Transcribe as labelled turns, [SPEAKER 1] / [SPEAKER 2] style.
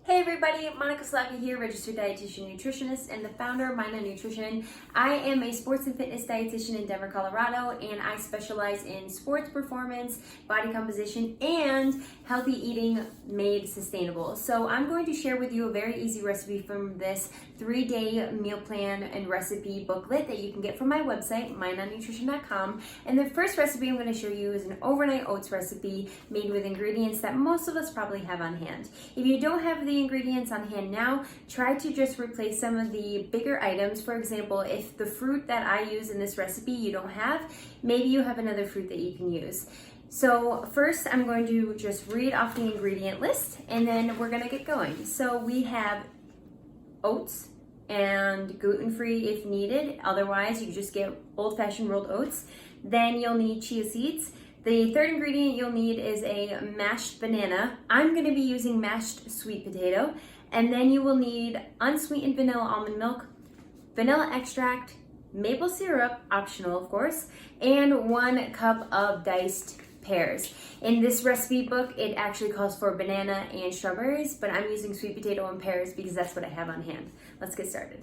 [SPEAKER 1] Hey everybody, Monica Slacka here, registered dietitian nutritionist and the founder of Mind on Nutrition. I am a sports and fitness dietitian in Denver, Colorado, and I specialize in sports performance, body composition, and healthy eating made sustainable. So I'm going to share with you a very easy recipe from this 3-day meal plan and recipe booklet that you can get from my website, mindonnutrition.com. And the first recipe I'm going to show you is an overnight oats recipe made with ingredients that most of us probably have on hand. If you don't have the ingredients on hand now, try to just replace some of the bigger items. For example, if the fruit that I use in this recipe you don't have, maybe you have another fruit that you can use. So first I'm going to just read off the ingredient list and then we're going to get going. So we have oats, and gluten-free if needed. Otherwise, you just get old-fashioned rolled oats. Then you'll need chia seeds. The third ingredient you'll need is a mashed banana. I'm going to be using mashed sweet potato. And then you will need unsweetened vanilla almond milk, vanilla extract, maple syrup, optional of course, and 1 cup of diced pears. In this recipe book, it actually calls for banana and strawberries, but I'm using sweet potato and pears because that's what I have on hand. Let's get started.